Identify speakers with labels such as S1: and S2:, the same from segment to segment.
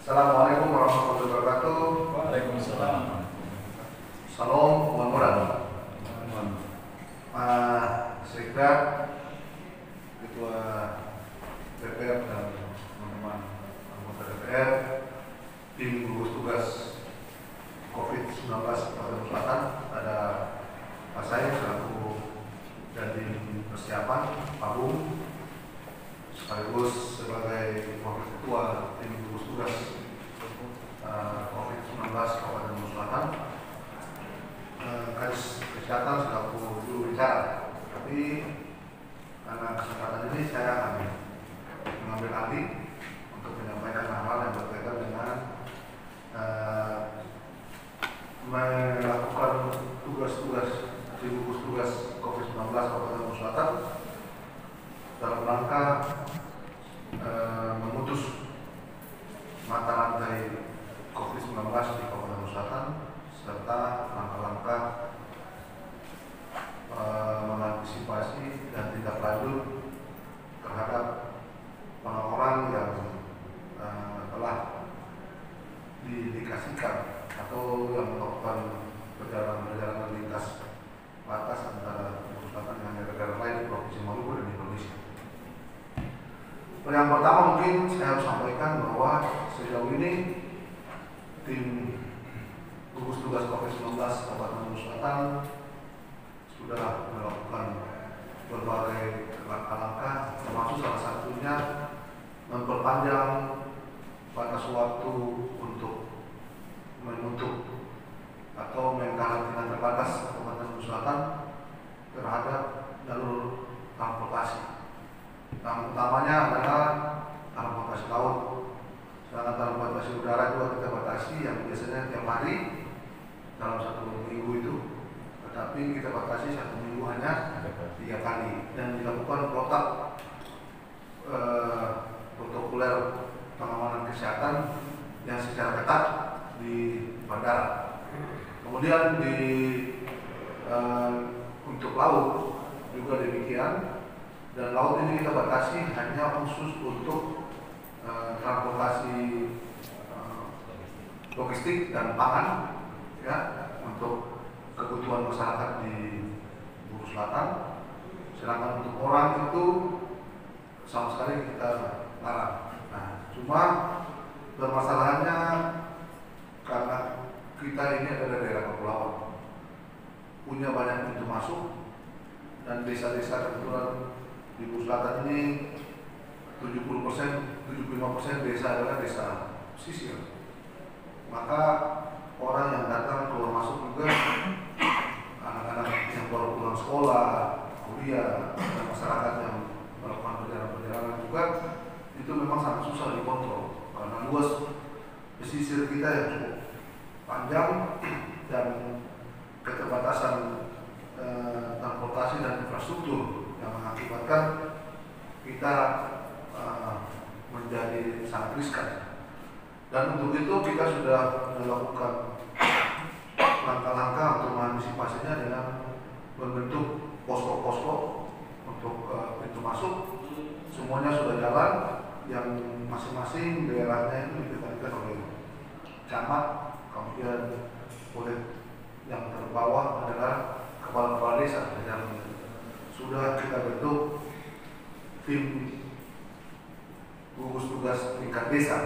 S1: Assalamualaikum warahmatullahi wabarakatuh.
S2: Waalaikumsalam.
S1: Salam, mohon Sekda, Ketua DPR dan teman-teman anggota DPR, tim gugus tugas COVID-19 Kalimantan Selatan, ada Pak saya selaku Dandim Persiapan, Pak Bung, sekaligus sebagai wakil ketua tim gugus tugas COVID-19 Kabupaten Selatan. Kadis Kesehatan selaku juru bicara, tapi karena kesempatan ini saya akan mengambil alih untuk menyampaikan hal-hal yang berkaitan dengan melakukan tugas-tugas di gugus tugas COVID-19 Kabupaten Selatan dalam rangka memutus mata rantai COVID-19 di Kabupaten Selatan serta langkah-langkah mengantisipasi dan tindak lanjut terhadap orang-orang yang telah diindikasikan atau yang melakukan perjalanan lintas batas antara Selatan dengan negara lain di Provinsi Maluku dan Indonesia. Yang pertama mungkin saya harus sampaikan bahwa sejauh ini tim gugus tugas COVID-19 Kabupaten Selatan sudah melakukan berbagai langkah-langkah, termasuk salah satunya memperpanjang batas waktu untuk menutup atau mengkarantina terbatas Kabupaten Selatan terhadap jalur transportasi. Yang utamanya adalah transportasi laut, sedangkan transportasi udara juga kita batasi yang biasanya tiap hari dalam satu minggu itu, tetapi kita batasi satu minggu hanya 3 kali dan dilakukan protokoler pengamanan kesehatan yang secara ketat di bandara. Kemudian untuk laut juga demikian, dan laut ini kita batasi hanya khusus untuk transportasi logistik dan pangan, ya, untuk kebutuhan masyarakat di Buru Selatan. Sedangkan untuk orang itu sama sekali kita larang. Nah, cuma permasalahannya karena kita ini adalah daerah kepulauan, punya banyak pintu masuk, dan desa-desa kebetulan di Buru Selatan ini 75% desa adalah desa pesisir. Maka orang yang datang keluar masuk juga anak-anak yang baru pulang sekolah, kuliah, dan masyarakat yang melakukan perjalanan juga itu memang sangat susah dikontrol karena luas pesisir kita yang cukup panjang dan keterbatasan transportasi dan infrastruktur yang mengakibatkan kita menjadi sangat riskan. Dan untuk itu kita sudah melakukan langkah-langkah untuk mengantisipasinya dengan membentuk posko-posko untuk pintu masuk. Semuanya sudah jalan, yang masing-masing daerahnya itu dikendalikan oleh camat, kemudian oleh yang terbawah adalah kepala-kepala desa. Yang sudah kita bentuk tim gugus tugas tingkat desa.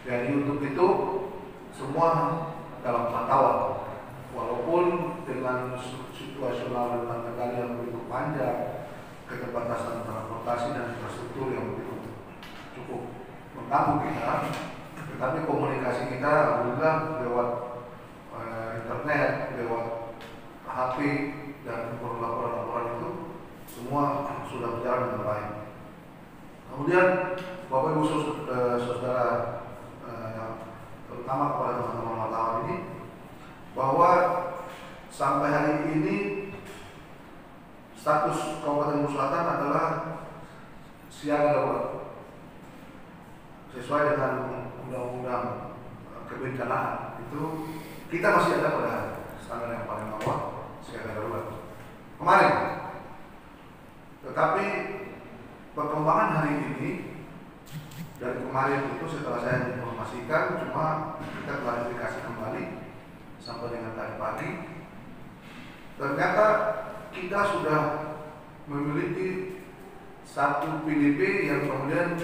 S1: Jadi untuk itu semua dalam pantauan, walaupun dengan situasional dan kendali yang begitu panjang, keterbatasan transportasi dan infrastruktur yang begitu cukup mengganggu kita, tetapi komunikasi kita alhamdulillah lewat internet, lewat HP dan laporan-laporan itu semua sudah berjalan dengan baik. Kemudian Bapak Ibu saudara, terutama kepada teman-teman wartawan ini, bahwa sampai hari ini status Kabupaten Buru Selatan adalah siaga darurat sesuai dengan undang-undang kebencanaan. Itu kita masih ada pada standar yang paling bawah, siaga darurat kemarin. Tetapi perkembangan hari ini dari kemarin itu setelah saya informasikan, cuma kita klarifikasi kembali sampai dengan tadi pagi, ternyata kita sudah memiliki satu PDP yang kemudian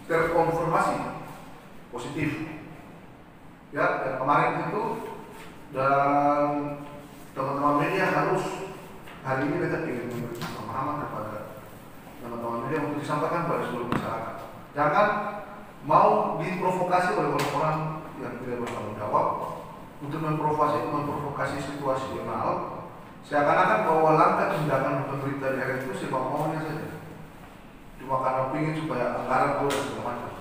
S1: terkonfirmasi positif. Ya, dan kemarin itu, dan teman-teman media harus hari ini kita ingin memberikan pemahaman kepada teman-teman media untuk disampaikan pada seluruh masyarakat. Jangan mau diprovokasi oleh orang-orang yang tidak bertanggung jawab untuk memprovokasi situasional, seakan-akan bahwa langkah tindakan pemerintah daerah itu semau-maunya saja, cuma karena ingin supaya anggaran keluar dan segala macam.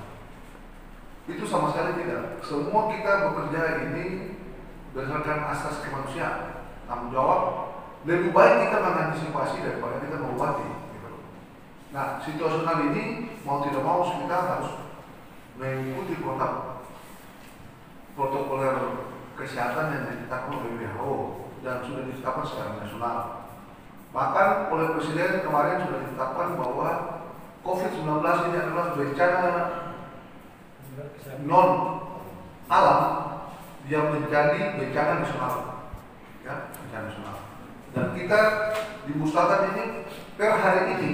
S1: Itu sama sekali tidak. Semua kita bekerja ini berdasarkan asas kemanusiaan, tanggung jawab. Lebih baik kita mengantisipasi daripada kita mengobati. Gitu. Nah, situasional ini mau tidak mau kita harus mengikuti protokoler kesehatan yang ditetapkan oleh WHO dan sudah ditetapkan secara nasional. Bahkan oleh Presiden kemarin sudah ditetapkan bahwa COVID-19 ini adalah bencana non alam yang menjadi bencana nasional, ya, bencana nasional. Dan kita di Musselatan ini per hari ini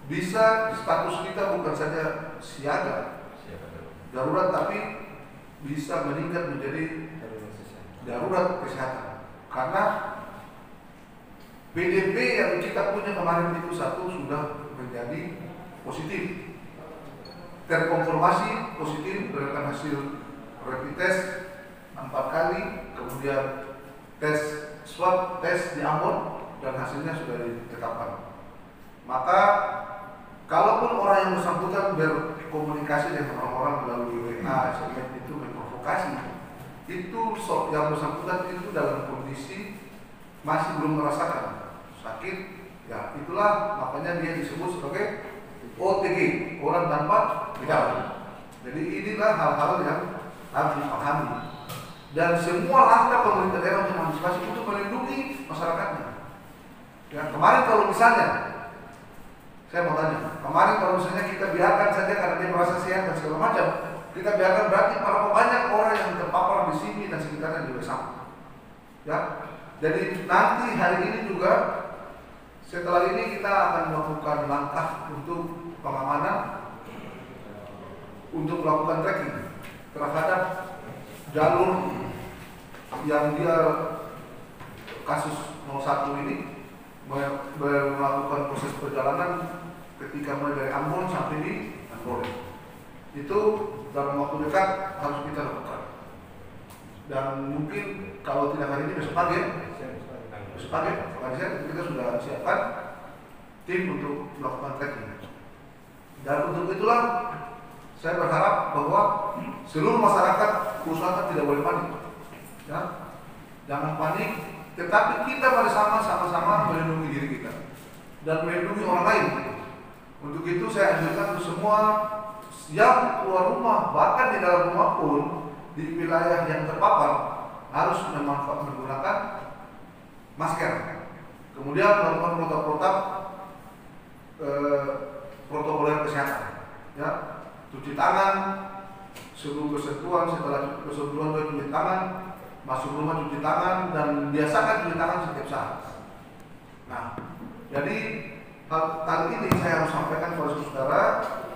S1: bisa status kita bukan saja siaga darurat, tapi bisa meningkat menjadi darurat kesehatan, karena PDP yang kita punya kemarin itu satu sudah menjadi positif, terkonfirmasi positif berdasarkan hasil rapid test 4 kali, kemudian tes swab tes di Ambon dan hasilnya sudah ditetapkan. Maka kalaupun orang yang bersangkutan berkomunikasi dengan orang-orang melalui WA, SMS itu memprovokasi, itu yang bersangkutan itu dalam kondisi masih belum merasakan sakit, ya itulah makanya dia disebut sebagai OTG, orang tanpa gejala. Jadi inilah hal-hal yang harus dipahami. Dan semua langkah pemerintah daerah untuk mengantisipasi untuk melindungi masyarakatnya. Ya, kemarin kalau misalnya, saya mau tanya, kemarin kalau misalnya kita biarkan saja karena dia merasa sehat dan segala macam, kita biarkan berarti para banyak orang yang terpapar di sini dan sekitarnya juga sama. Ya, jadi nanti hari ini juga setelah ini kita akan melakukan langkah untuk pengamanan, untuk melakukan tracking terhadap jalur yang dia kasus 01 ini melakukan proses perjalanan ketika mulai dari Ambon sampai di Ambon. Itu dalam waktu dekat harus kita lakukan. Dan mungkin kalau tidak hari ini besok pagi kita sudah siapkan tim untuk melakukan tracking. Dan untuk itulah saya berharap bahwa seluruh masyarakat Musselatan tidak boleh panik, ya, jangan panik, tetapi kita sama-sama melindungi diri kita dan melindungi orang lain. Untuk itu saya anjurkan untuk semua yang keluar rumah, bahkan di dalam rumah pun di wilayah yang terpapar harus menggunakan masker, kemudian melakukan protokol kesehatan, ya, cuci tangan sebelum bersentuhan, setelah bersentuhan cuci tangan, masuk rumah cuci tangan, dan biasakan cuci tangan setiap saat. Nah, jadi hal ini saya harus sampaikan kepada saudara,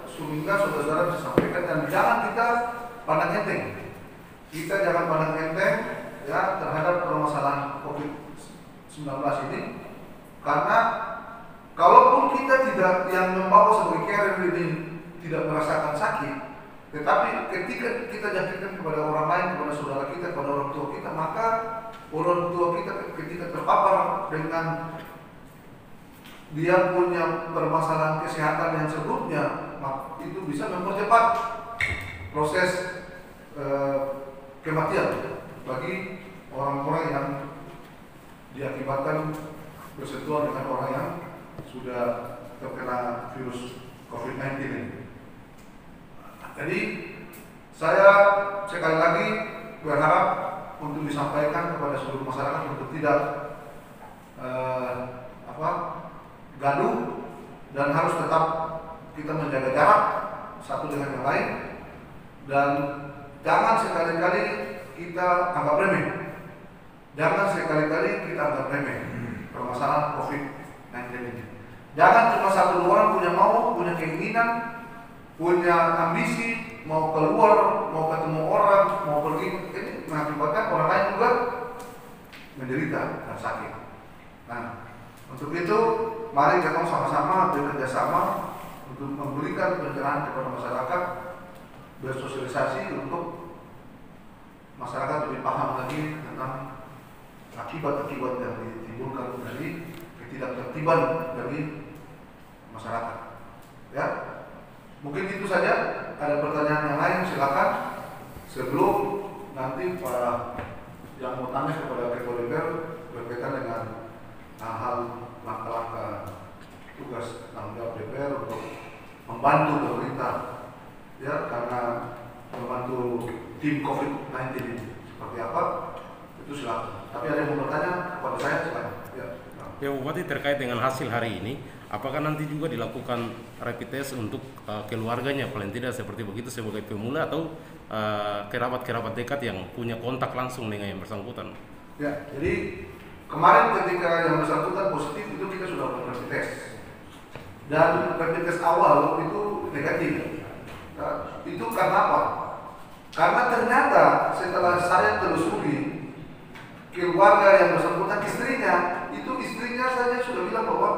S1: sehingga saudara bisa sampaikan, dan jangan kita pandang enteng. Kita jangan pandang enteng, ya, terhadap permasalahan COVID-19 ini, karena kalaupun kita tidak yang membawa sebagai carrier ini tidak merasakan sakit, tetapi ketika kita jangkitkan kepada orang lain, kepada saudara kita, kepada orang tua kita, maka orang tua kita ketika terpapar dengan dia punya permasalahan kesehatan yang sebelumnya, itu bisa mempercepat proses kematian bagi orang-orang yang diakibatkan bersentuhan dengan orang yang sudah terkena virus COVID-19 ini. Jadi saya sekali lagi berharap untuk disampaikan kepada seluruh masyarakat untuk tidak gaduh, dan harus tetap kita menjaga jarak satu dengan yang lain, dan jangan sekali-kali kita anggap remeh. Jangan sekali-kali kita anggap remeh permasalahan COVID-19 ini. Jangan cuma satu dua orang punya mau, punya keinginan, punya ambisi, mau keluar, mau ketemu orang, mau pergi, ini mengakibatkan orang lain juga menderita dan sakit. Nah, untuk itu mari kita sama-sama bekerja sama untuk memberikan pencerahan kepada masyarakat, bersosialisasi untuk masyarakat lebih paham lagi tentang akibat-akibat yang ditimbulkan dari ketidaktertiban dari masyarakat. Ya, mungkin itu saja. Ada pertanyaan yang lain silakan sebelum nanti para yang mau tanya kepada Ketua DPR berkaitan dengan hal langkah-langkah tugas tanggung jawab DPR untuk membantu pemerintah, ya, karena membantu tim COVID-19 ini seperti apa, itu silakan. Tapi ada yang mau bertanya kepada saya, silakan. Ya,
S2: Bupati, terkait dengan hasil hari ini, apakah nanti juga dilakukan rapid test untuk keluarganya, paling tidak seperti begitu sebagai pemula, atau kerabat-kerabat dekat yang punya kontak langsung dengan yang bersangkutan?
S1: Ya, jadi kemarin ketika yang bersangkutan positif itu kita sudah melakukan rapid test, dan rapid test awal itu negatif. Nah, itu karena apa? Karena ternyata setelah saya telusuri keluarga yang bersangkutan, istrinya saja sudah bilang bahwa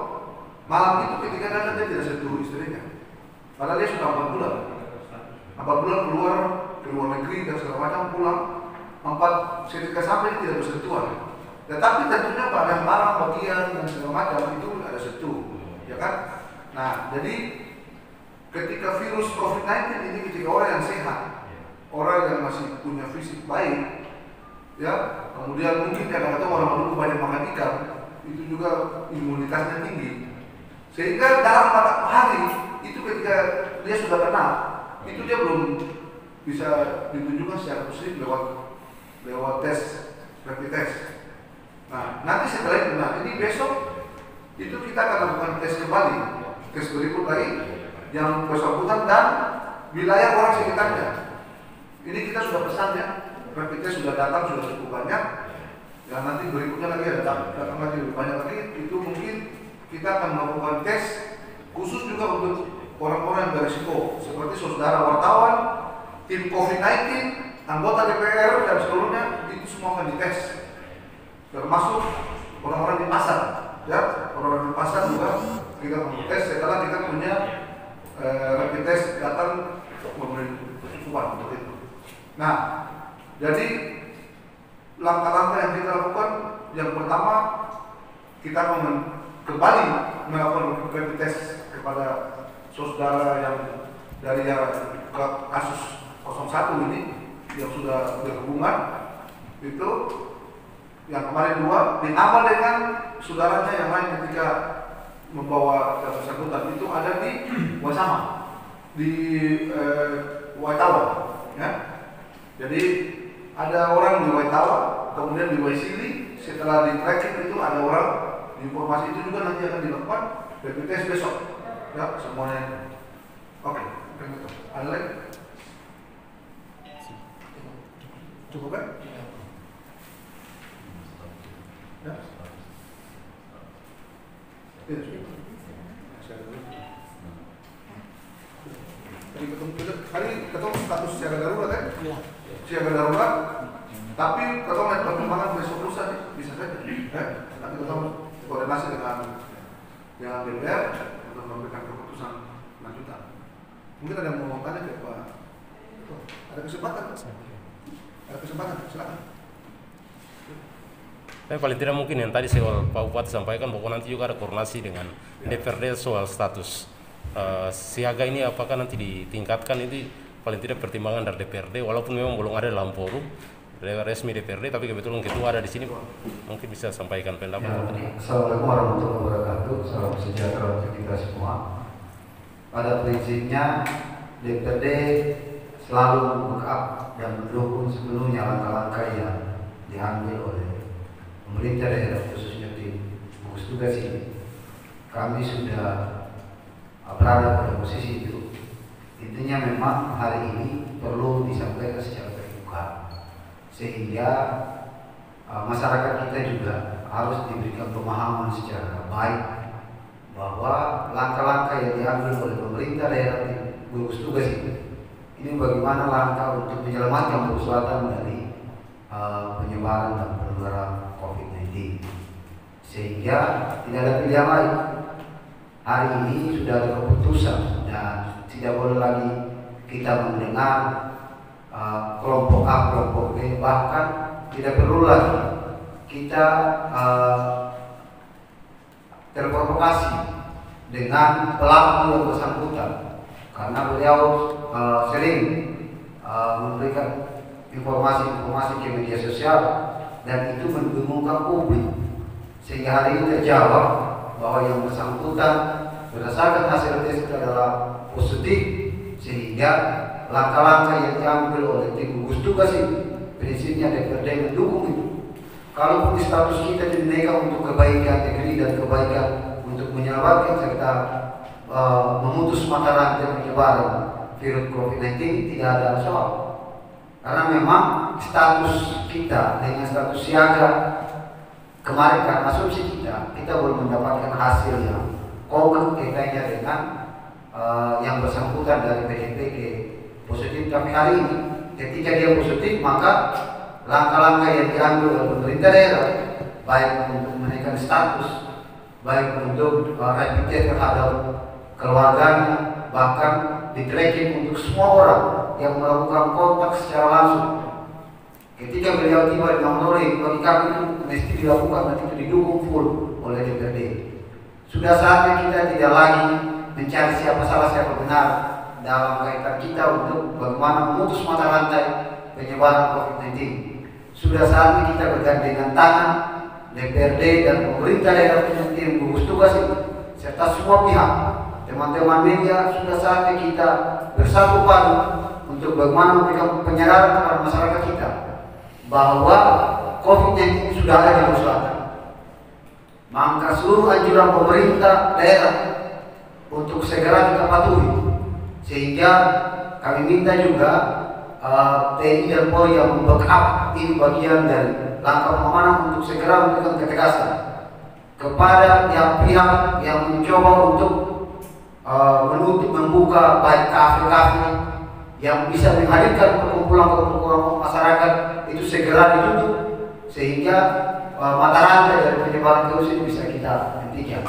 S1: malam itu ketika datang dia tidak sentuh istrinya, padahal dia sudah 4 bulan keluar ke luar negeri dan segala macam, pulang 4 ketika sampai tidak bersentuhan. Tetapi tentunya pada barang bagian dan segala macam itu ada sentuh, ya kan? Nah, jadi ketika virus COVID-19 ini, ketika orang yang sehat, orang yang masih punya fisik baik, ya, kemudian mungkin kadang-kadang orang dulu banyak makan ikan, itu juga imunitasnya tinggi, sehingga dalam 4 hari itu ketika dia sudah kena, itu dia belum bisa ditunjukkan secara positif lewat tes rapid test. Nah, nanti setelah itu, ini besok itu kita akan lakukan tes kembali, tes berikut lagi yang bersangkutan dan wilayah orang sekitarnya. Ini kita sudah pesan ya, rapid test sudah datang, sudah cukup banyak. Ya, nanti berikutnya lagi ada datang lagi lebih banyak lagi. Itu mungkin kita akan melakukan tes khusus juga untuk orang-orang yang berisiko, seperti saudara wartawan, tim COVID-19, anggota DPR dan seluruhnya, itu semua akan dites. Termasuk orang-orang di pasar, ya, orang-orang di pasar juga kita tes setelah kita punya rapid test datang memberi kecukupan untuk itu. Nah, jadi langkah-langkah yang kita lakukan, yang pertama kita kembali melakukan rapid test kepada saudara yang dari kasus 01 ini yang sudah berhubungan, itu yang kemarin 2 ditambah dengan saudaranya yang lain ketika membawa yang bersangkutan itu ada di Wasama, di Waitawa, ya. Jadi ada orang di Waitawa, kemudian di Waisili, setelah di tracking itu ada orang, informasi itu juga nanti akan dilakukan rapid test besok, ya, semuanya. Oke, ada lagi? Cukup kan? Ya. Hari ketemu status siaga darurat kan? Iya. Siaga darurat, tapi ketemu ada perkembangan besok lusa bisa saja. Nanti ketemu koordinasi dengan DPR untuk memberikan keputusan lanjutan. Mungkin ada yang mau tanya ke Pak? Ada kesempatan? Ada kesempatan, silakan.
S2: Tapi paling tidak mungkin yang tadi Pak Bupati sampaikan bahwa nanti juga ada koordinasi dengan DPRD soal status siaga ini, apakah nanti ditingkatkan, itu paling tidak pertimbangan dari DPRD, walaupun memang belum ada dalam forum resmi DPRD, tapi kebetulan ketua ada di sini, mungkin bisa sampaikan pendapat.
S3: Ya, Assalamualaikum warahmatullahi wabarakatuh. Salam sejahtera untuk kita semua. Pada prinsipnya DPRD selalu backup dan mendukung sepenuhnya langkah-langkah yang diambil oleh pemerintah daerah, khususnya di gugus tugas ini. Kami sudah berada pada posisi itu, Intinya memang hari ini perlu disampaikan secara terbuka sehingga masyarakat kita juga harus diberikan pemahaman secara baik bahwa langkah-langkah yang diambil oleh pemerintah daerah gugus tugas ini bagaimana langkah untuk menyelamatkan Maluku Selatan dari penyebaran dan penularan COVID-19, sehingga tidak ada pilihan lain. Hari ini sudah ada keputusan dan tidak boleh lagi kita mendengar kelompok A, kelompok B, bahkan tidak perlu lagi kita terprovokasi dengan pelaku yang bersangkutan, karena beliau sering memberikan informasi-informasi ke media sosial dan itu membingungkan publik, sehingga hari ini terjawab bahwa yang bersangkutan berdasarkan hasil tes adalah positif, sehingga langkah-langkah yang diambil oleh tim gugus tugas ini prinsipnya DPRD mendukung itu. Kalaupun status kita dinaikkan untuk kebaikan negeri dan kebaikan untuk menyelamatkan serta memutus mata rantai penyebaran virus COVID-19 tidak ada soal. Karena memang status kita dengan status siaga kemarin karena asumsi kita belum mendapatkan hasil yang konkret kaitannya dengan yang bersangkutan dari PDP ke positif. Tapi hari ini ketika dia positif, maka langkah-langkah yang diambil oleh pemerintah daerah, baik untuk menaikkan status, baik untuk rapid test terhadap keluarganya, bahkan di tracking untuk semua orang yang melakukan kontak secara langsung. Ketika beliau tiba di Mangnore, bagi kami itu mesti dilakukan dan itu didukung full oleh DPRD. Sudah saatnya kita tidak lagi mencari siapa salah siapa benar dalam kaitan kita untuk bagaimana memutus mata rantai penyebaran COVID-19. Sudah saatnya kita bergandengan tangan, DPRD dan pemerintah daerah tim gugus tugas ini serta semua pihak, teman-teman media, sudah saatnya kita bersatu padu untuk bagaimana memberikan penyadaran kepada masyarakat kita bahwa COVID-19 sudah ada di Maluku Selatan. Maka seluruh anjuran pemerintah daerah untuk segera kita patuhi, sehingga kami minta juga TNI dan Polri yang membackup ini bagian dari langkah pengamanan untuk segera memberikan ketegasan kepada pihak yang mencoba untuk menutup membuka baik kafe-kafe yang bisa menghadirkan perkumpulan masyarakat itu segera ditutup, sehingga mata rantai dari penyebaran virus ini bisa kita hentikan.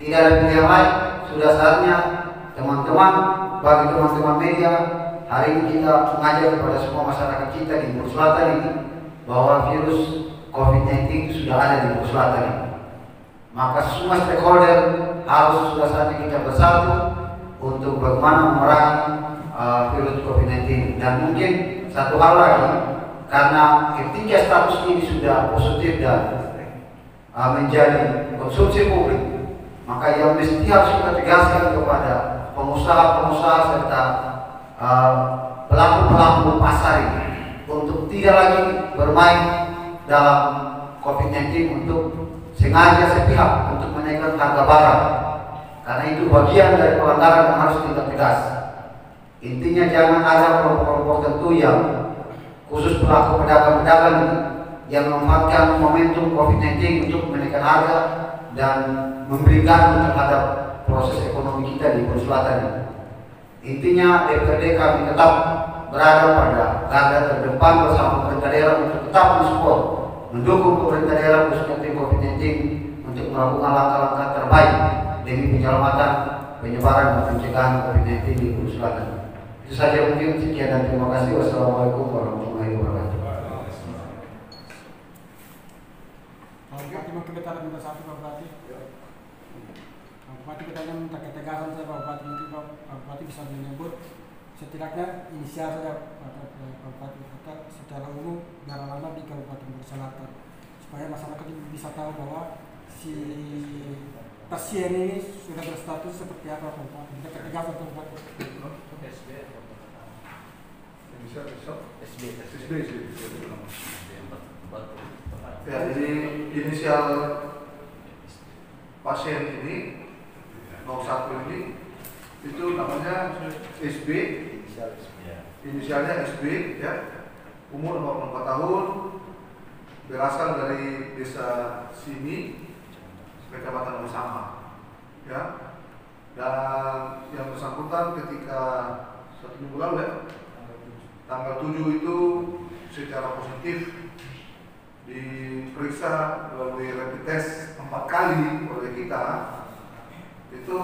S3: Tidak ada pilihan lain. Sudah saatnya teman-teman, bagi teman-teman media, hari ini kita mengajak kepada semua masyarakat kita di Maluku Selatan ini bahwa virus COVID-19 sudah ada di Maluku Selatan ini. Maka semua stakeholder harus sudah saatnya kita bersatu untuk bagaimana memerangi virus COVID-19. Dan mungkin satu hal lagi, karena ketika status ini sudah positif dan menjadi konsumsi publik, maka yang mesti harus kita tegaskan kepada pengusaha-pengusaha serta pelaku-pelaku pasar ini untuk tidak lagi bermain dalam COVID-19 untuk sengaja sepihak untuk menaikkan harga barang, karena itu bagian dari pelanggaran yang harus kita tegas. Intinya jangan ada kelompok-kelompok tertentu yang khusus pelaku pedagang-pedagang yang memanfaatkan momentum COVID-19 untuk menaikkan harga dan memberikan terhadap proses ekonomi kita di Maluku Selatan. Intinya DPRD kami tetap berada pada garda terdepan bersama pemerintah daerah untuk tetap mensupport, mendukung pemerintah daerah khususnya tim COVID-19 untuk melakukan langkah-langkah terbaik demi penyelamatan, penyebaran dan pencegahan COVID-19 di Maluku Selatan. Itu saja mungkin, sekian dan terima kasih. Wassalamualaikum warahmatullahi wabarakatuh.
S4: Terima kita minta satu Pak Bupati. Pak Bupati kita minta ketegasan saja Pak Bupati, mungkin Pak Bupati bisa menyebut setidaknya inisial saja Pak Bupati kota secara umum dalam lama di Kabupaten Maluku Selatan, supaya masyarakat bisa tahu bahwa si pasien ini sudah berstatus seperti apa Pak Bupati. Kita ketegasan Pak Bupati.
S1: Ya, jadi inisial pasien ini 01 ini itu namanya SB, inisialnya SB, ya, umur 44 tahun, berasal dari desa sini, Kecamatan Bersama, ya. Dan yang bersangkutan ketika 1 minggu lalu, ya, tanggal 7 itu secara positif diperiksa melalui rapid test 4 kali oleh kita, itu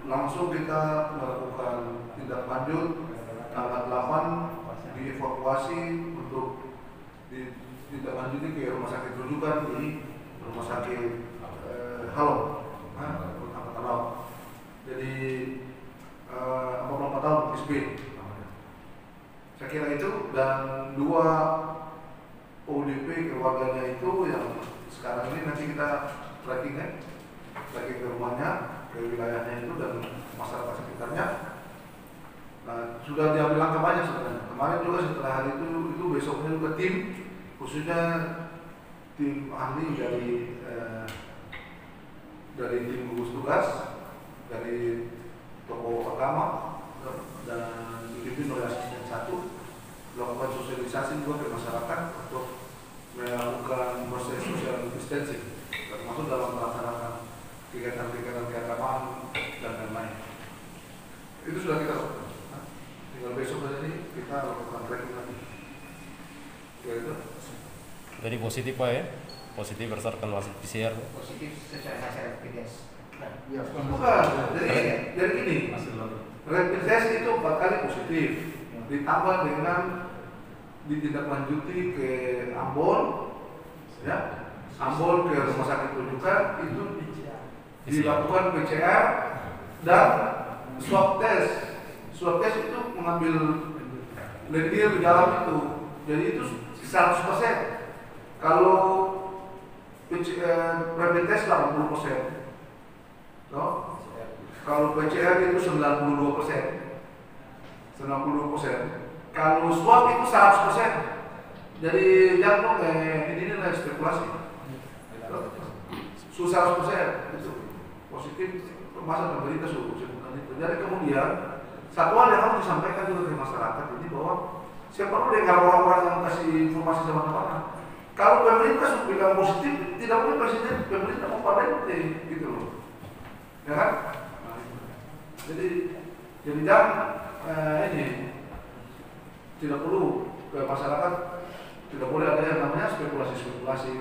S1: langsung kita melakukan tindak lanjut tanggal 8 dievakuasi untuk ditindaklanjuti ke rumah sakit rujukan di rumah sakit Halo, Angkatan Laut. Jadi 44 tahun SB. Saya kira itu, dan 2 ODP keluarganya itu yang sekarang ini nanti kita tracking ke rumahnya, ke wilayahnya itu dan masyarakat sekitarnya. Nah, sudah diambil langkah banyak sebenarnya. Kemarin juga setelah hari itu besoknya juga tim, khususnya tim ahli dari tim gugus tugas, dari tokoh agama dan dipimpin oleh asisten 1, melakukan sosialisasi juga ke masyarakat untuk melakukan proses social distancing, termasuk dalam melaksanakan kegiatan-kegiatan keagamaan dan lain-lain. Itu sudah kita lakukan. Tinggal besok saja nih kita lakukan tracking lagi. Itu.
S2: Jadi positif Pak ya? Positif berdasarkan hasil PCR.
S5: Positif secara hasil rapid test.
S1: Ya, bukan. Jadi gini, rapid test itu 4 kali positif, ditambah dengan ditindaklanjuti ke Ambon, ya, Ambon ke rumah sakit rujukan itu dilakukan PCR dan swab test. Swab test itu mengambil lendir di dalam itu, jadi itu 100%. Kalau rapid test 80%, no? Kalau PCR itu 92%, 92%. Kalau swab itu 100%. Jadi jangan ini lah spekulasi. Susah 100% itu positif, masa pemerintah sebutkan itu. Jadi kemudian satu hal yang harus disampaikan juga ke masyarakat ini bahwa siapa perlu dengar orang-orang yang kasih informasi sama teman-teman. Kalau pemerintah sudah bilang positif, tidak boleh presiden pemerintah mau partai gitu loh, ya kan? Nah, jadi jangan ini tidak perlu ke masyarakat, tidak boleh ada yang namanya spekulasi,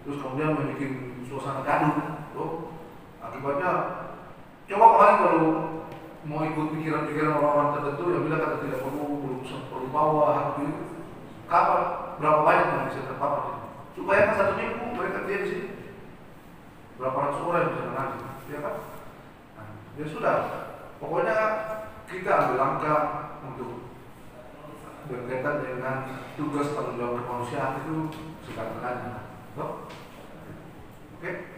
S1: terus kemudian membuat suasana gaduh, loh. Akibatnya coba kemarin kalau mau ikut pikiran-pikiran orang-orang tertentu yang bilang kata tidak perlu bawa hati, kapan berapa banyak yang bisa terpapar? Supaya kan 1 minggu mereka dia di sini, berapa ratus orang yang bisa kena, ya kan? Nah, ya sudah, pokoknya kita ambil langkah untuk berkaitan dengan tugas tanggung jawab kemanusiaan itu sekarang. Oke?